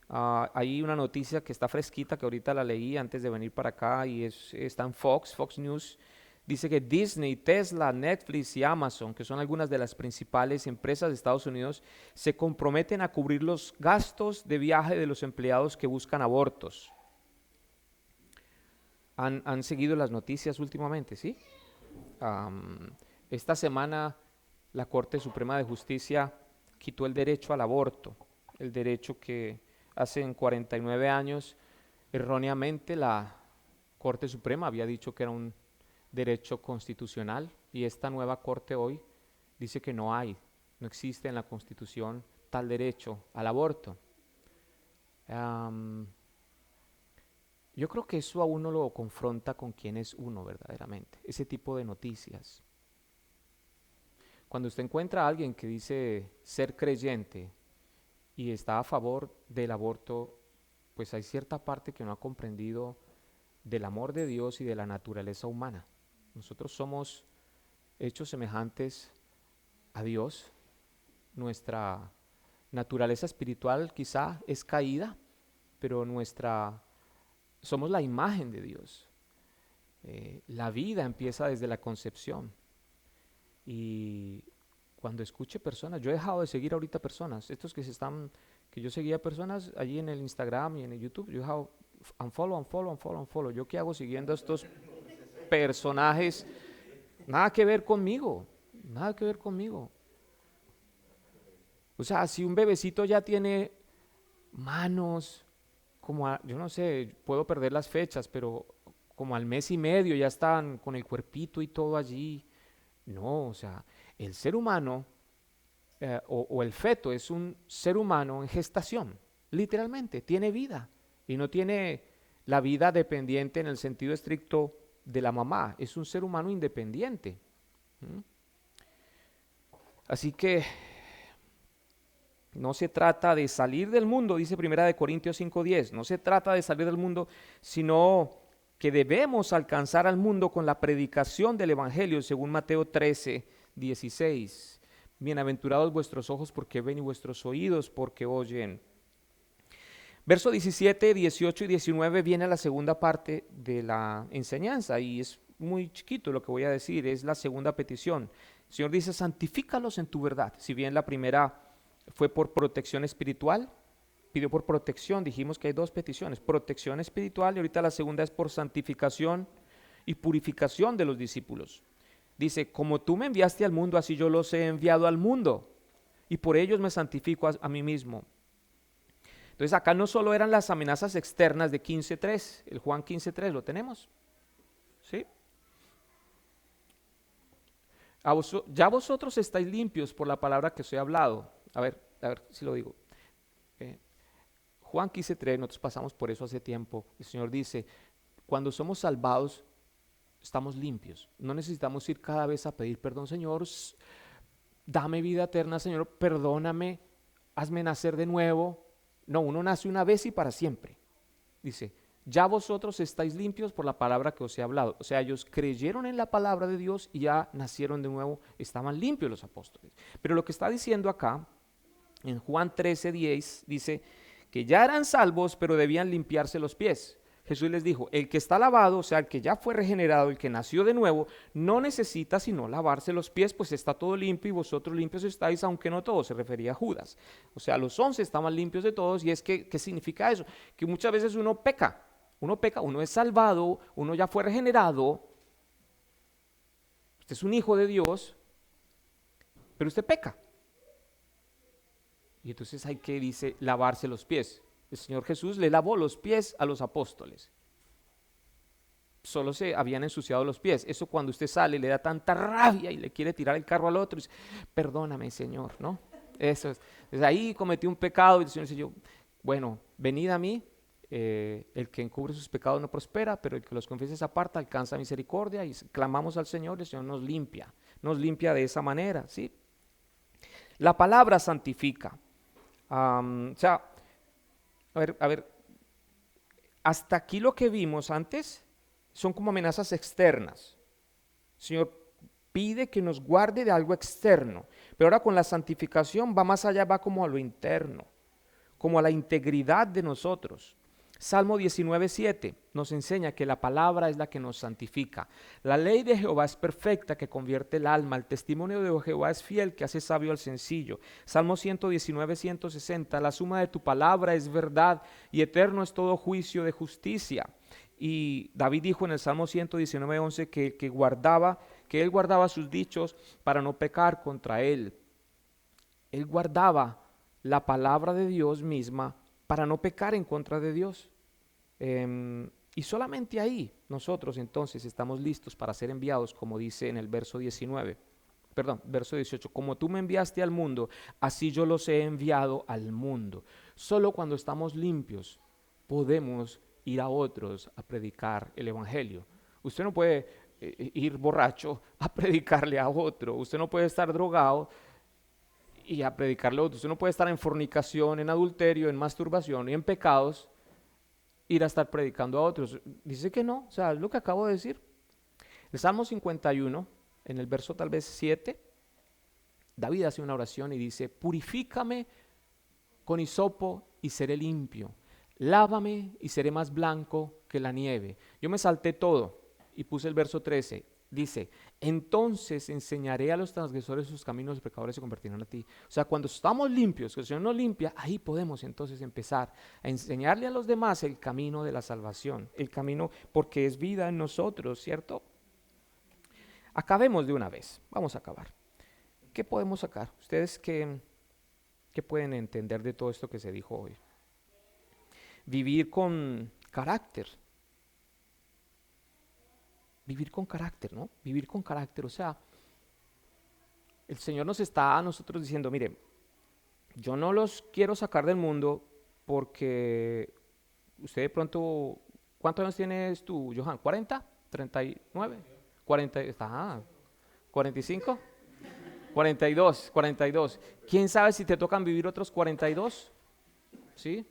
Hay una noticia que está fresquita, que ahorita la leí antes de venir para acá y está en Fox News. Dice que Disney, Tesla, Netflix y Amazon, que son algunas de las principales empresas de Estados Unidos, se comprometen a cubrir los gastos de viaje de los empleados que buscan abortos. ¿Han seguido las noticias últimamente, sí? Esta semana la Corte Suprema de Justicia quitó el derecho al aborto, el derecho que hace 49 años erróneamente la Corte Suprema había dicho que era un derecho constitucional, y esta nueva corte hoy dice que no existe en la Constitución tal derecho al aborto. Yo creo que eso a uno lo confronta con quién es uno verdaderamente, ese tipo de noticias. Cuando usted encuentra a alguien que dice ser creyente y está a favor del aborto, pues hay cierta parte que no ha comprendido del amor de Dios y de la naturaleza humana. Nosotros somos hechos semejantes a Dios. Nuestra naturaleza espiritual quizá es caída, pero somos la imagen de Dios. La vida empieza desde la concepción. Y cuando escuche personas, yo he dejado de seguir ahorita personas, estos que yo seguía personas allí en el Instagram y en el YouTube, yo he dejado unfollow. ¿Yo qué hago siguiendo a estos personajes? Nada que ver conmigo. O sea, si un bebecito ya tiene manos, yo no sé, puedo perder las fechas, pero como al mes y medio ya están con el cuerpito y todo allí. No, o sea, el ser humano o el feto es un ser humano en gestación, literalmente, tiene vida y no tiene la vida dependiente en el sentido estricto de la mamá, es un ser humano independiente. Así que no se trata de salir del mundo, dice 1 Corintios 5:10, no se trata de salir del mundo, sino que debemos alcanzar al mundo con la predicación del Evangelio, según Mateo 13:16. Bienaventurados vuestros ojos porque ven y vuestros oídos porque oyen. Verso 17, 18 y 19 viene la segunda parte de la enseñanza y es muy chiquito lo que voy a decir, es la segunda petición. El Señor dice, santifícalos en tu verdad. Si bien la primera fue por protección espiritual, pidió por protección, dijimos que hay dos peticiones, protección espiritual, y ahorita la segunda es por santificación y purificación de los discípulos. Dice, como tú me enviaste al mundo, así yo los he enviado al mundo, y por ellos me santifico a mí mismo. Entonces acá no solo eran las amenazas externas de 15:3, el Juan 15:3, ¿lo tenemos? ¿Sí? Ya vosotros estáis limpios por la palabra que os he hablado. A ver si lo digo. Juan 15:3, nosotros pasamos por eso hace tiempo. El Señor dice, cuando somos salvados, estamos limpios. No necesitamos ir cada vez a pedir perdón, Señor, dame vida eterna, Señor, perdóname. hazme nacer de nuevo. No, uno nace una vez y para siempre. Dice, ya vosotros estáis limpios por la palabra que os he hablado. O sea, ellos creyeron en la palabra de Dios y ya nacieron de nuevo, estaban limpios los apóstoles. Pero lo que está diciendo acá, en Juan 13:10, dice que ya eran salvos, pero debían limpiarse los pies. Jesús les dijo, el que está lavado, o sea, el que ya fue regenerado, el que nació de nuevo, no necesita sino lavarse los pies, pues está todo limpio y vosotros limpios estáis, aunque no todos, se refería a Judas. O sea, los 11 estaban limpios de todos. Y es que, ¿qué significa eso? Que muchas veces uno peca, uno es salvado, uno ya fue regenerado, usted es un hijo de Dios, pero usted peca. Y entonces hay que, dice, lavarse los pies. El Señor Jesús le lavó los pies a los apóstoles. Solo se habían ensuciado los pies. Eso cuando usted sale le da tanta rabia y le quiere tirar el carro al otro y dice, perdóname, Señor, ¿no? Eso es. Desde ahí cometí un pecado y el Señor dice, bueno, venid a mí, el que encubre sus pecados no prospera, pero el que los confiesa se aparta, alcanza misericordia. Y clamamos al Señor y el Señor nos limpia de esa manera, ¿sí? La palabra santifica. O sea, a ver, hasta aquí lo que vimos antes son como amenazas externas. El Señor pide que nos guarde de algo externo, pero ahora con la santificación va más allá, va como a lo interno, como a la integridad de nosotros. Salmo 19:7 nos enseña que la palabra es la que nos santifica. La ley de Jehová es perfecta, que convierte el alma. El testimonio de Jehová es fiel, que hace sabio al sencillo. Salmo 119:160, la suma de tu palabra es verdad, y eterno es todo juicio de justicia. Y David dijo en el Salmo 119:11 que él guardaba sus dichos para no pecar contra él. Él guardaba la palabra de Dios misma para no pecar en contra de Dios. Y solamente ahí nosotros entonces estamos listos para ser enviados, como dice en el verso 18, como tú me enviaste al mundo, así yo los he enviado al mundo. Solo cuando estamos limpios podemos ir a otros a predicar el evangelio. Usted no puede ir borracho a predicarle a otro, usted no puede estar drogado y a predicarle a otros, usted no puede estar en fornicación, en adulterio, en masturbación y en pecados, ir a estar predicando a otros. Dice que no, o sea, es lo que acabo de decir. El Salmo 51, en el verso tal vez 7, David hace una oración y dice, purifícame con hisopo y seré limpio, lávame y seré más blanco que la nieve. Yo me salté todo y puse el verso 13, dice, entonces enseñaré a los transgresores sus caminos, los pecadores se convertirán a ti. O sea, cuando estamos limpios, que el Señor nos limpia, ahí podemos entonces empezar a enseñarle a los demás el camino de la salvación, el camino porque es vida en nosotros, ¿cierto? Acabemos de una vez, vamos a acabar. ¿Qué podemos sacar? ¿Ustedes qué pueden entender de todo esto que se dijo hoy? Vivir con carácter. Vivir con carácter, ¿no? Vivir con carácter, o sea, el Señor nos está a nosotros diciendo, mire, yo no los quiero sacar del mundo porque usted de pronto, ¿cuántos años tienes tú, Johan? ¿40? ¿39? 40, está, 45, 42. ¿Quién sabe si te tocan vivir otros 42? ¿Sí?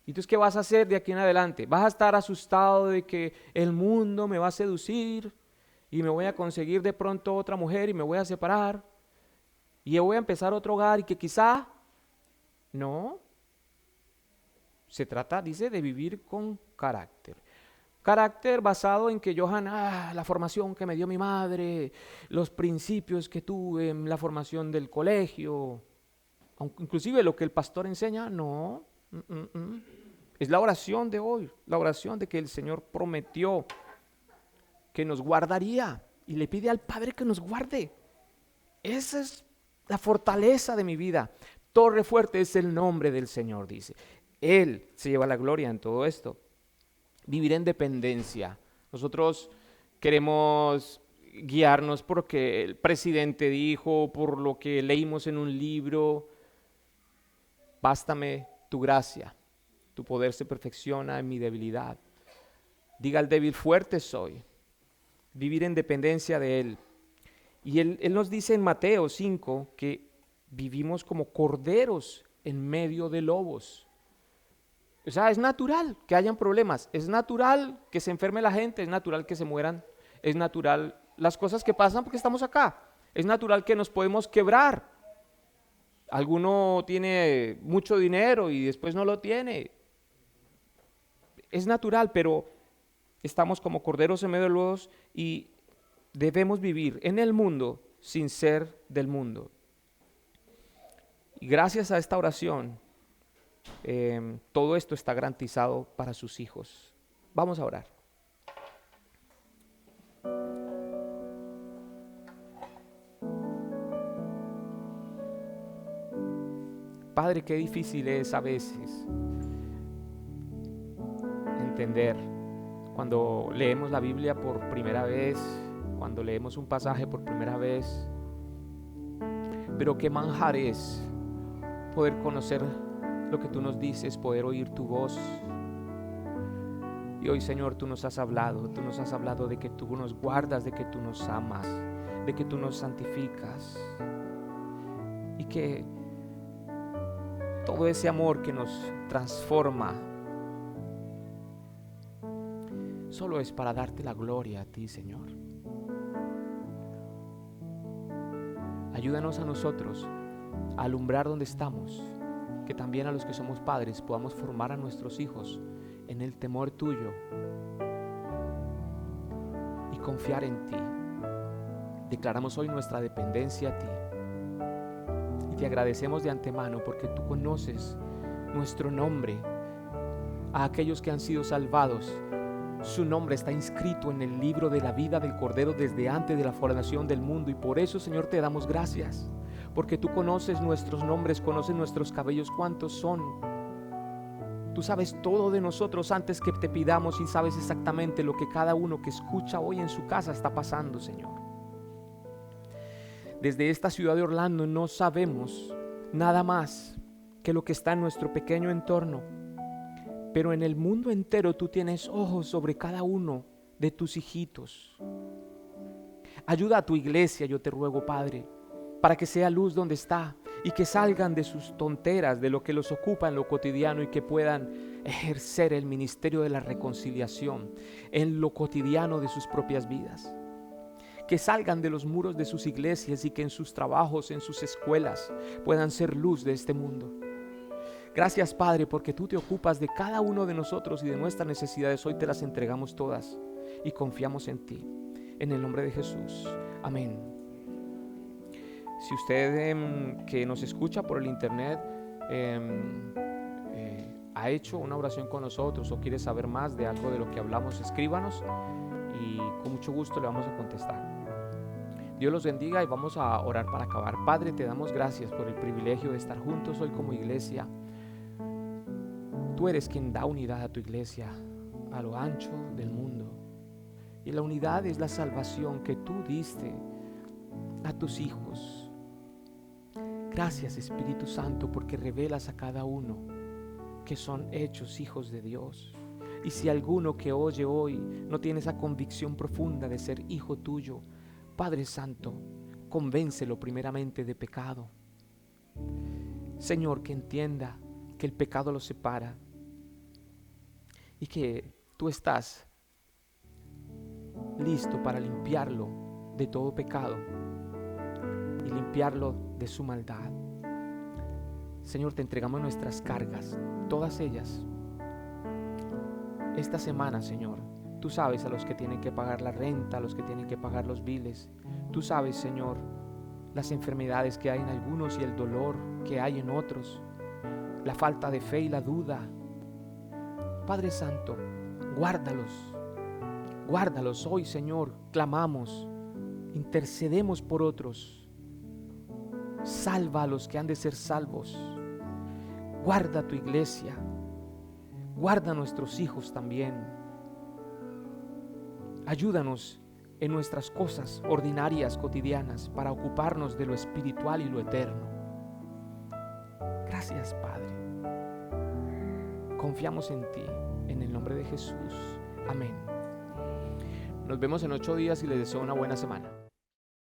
Entonces, ¿qué vas a hacer de aquí en adelante? ¿Vas a estar asustado de que el mundo me va a seducir y me voy a conseguir de pronto otra mujer y me voy a separar y voy a empezar otro hogar y que quizá? No. Se trata, dice, de vivir con carácter. Carácter basado en que Johan, la formación que me dio mi madre, los principios que tuve, la formación del colegio, inclusive lo que el pastor enseña, no. Es la oración de hoy, la oración de que el Señor prometió que nos guardaría y le pide al Padre que nos guarde. Esa es la fortaleza de mi vida. Torre fuerte es el nombre del Señor, dice. Él se lleva la gloria en todo esto. Vivir en dependencia. Nosotros queremos guiarnos por lo que el presidente dijo, por lo que leímos en un libro. Bástame tu gracia, tu poder se perfecciona en mi debilidad. Diga al débil, fuerte soy. Vivir en dependencia de Él. Y Él nos dice en Mateo 5 que vivimos como corderos en medio de lobos. O sea, es natural que hayan problemas, es natural que se enferme la gente, es natural que se mueran, es natural las cosas que pasan porque estamos acá, es natural que nos podemos quebrar. Alguno tiene mucho dinero y después no lo tiene. Es natural, pero estamos como corderos en medio de lobos y debemos vivir en el mundo sin ser del mundo. Y gracias a esta oración, todo esto está garantizado para sus hijos. Vamos a orar. Padre, qué difícil es a veces entender cuando leemos la Biblia por primera vez, cuando leemos un pasaje por primera vez, pero qué manjar es poder conocer lo que tú nos dices, poder oír tu voz. Y hoy, Señor, tú nos has hablado de que tú nos guardas, de que tú nos amas, de que tú nos santificas y que todo ese amor que nos transforma solo es para darte la gloria a ti, Señor. Ayúdanos a nosotros a alumbrar donde estamos, que también a los que somos padres podamos formar a nuestros hijos en el temor tuyo y confiar en ti. Declaramos hoy nuestra dependencia a ti y te agradecemos de antemano porque tú conoces nuestro nombre. A aquellos que han sido salvados, su nombre está inscrito en el libro de la vida del Cordero desde antes de la fundación del mundo, y por eso, Señor, te damos gracias, porque tú conoces nuestros nombres, conoces nuestros cabellos, cuántos son. Tú sabes todo de nosotros antes que te pidamos y sabes exactamente lo que cada uno que escucha hoy en su casa está pasando, Señor. Desde esta ciudad de Orlando no sabemos nada más que lo que está en nuestro pequeño entorno, pero en el mundo entero tú tienes ojos sobre cada uno de tus hijitos. Ayuda a tu iglesia, yo te ruego, Padre, para que sea luz donde está y que salgan de sus tonteras, de lo que los ocupa en lo cotidiano, y que puedan ejercer el ministerio de la reconciliación en lo cotidiano de sus propias vidas. Que salgan de los muros de sus iglesias y que en sus trabajos, en sus escuelas, puedan ser luz de este mundo. Gracias, Padre, porque tú te ocupas de cada uno de nosotros y de nuestras necesidades. Hoy te las entregamos todas y confiamos en ti. En el nombre de Jesús. Amén. Si usted que nos escucha por el internet ha hecho una oración con nosotros o quiere saber más de algo de lo que hablamos, escríbanos y con mucho gusto le vamos a contestar. Dios los bendiga y vamos a orar para acabar. Padre, te damos gracias por el privilegio de estar juntos hoy como iglesia. Tú eres quien da unidad a tu iglesia a lo ancho del mundo. Y la unidad es la salvación que tú diste a tus hijos. Gracias, Espíritu Santo, porque revelas a cada uno que son hechos hijos de Dios. Y si alguno que oye hoy no tiene esa convicción profunda de ser hijo tuyo, Padre Santo, convéncelo primeramente de pecado. Señor, que entienda que el pecado lo separa y que tú estás listo para limpiarlo de todo pecado y limpiarlo de su maldad. Señor, te entregamos nuestras cargas, todas ellas. Esta semana, Señor, tú sabes a los que tienen que pagar la renta, a los que tienen que pagar los biles. Tú sabes, Señor, las enfermedades que hay en algunos y el dolor que hay en otros, la falta de fe y la duda. Padre Santo, guárdalos hoy, Señor. Clamamos, intercedemos por otros. Salva a los que han de ser salvos. Guarda tu iglesia. Guarda a nuestros hijos también. Ayúdanos en nuestras cosas ordinarias, cotidianas, para ocuparnos de lo espiritual y lo eterno. Gracias, Padre. Confiamos en ti, en el nombre de Jesús. Amén. Nos vemos en 8 días y les deseo una buena semana.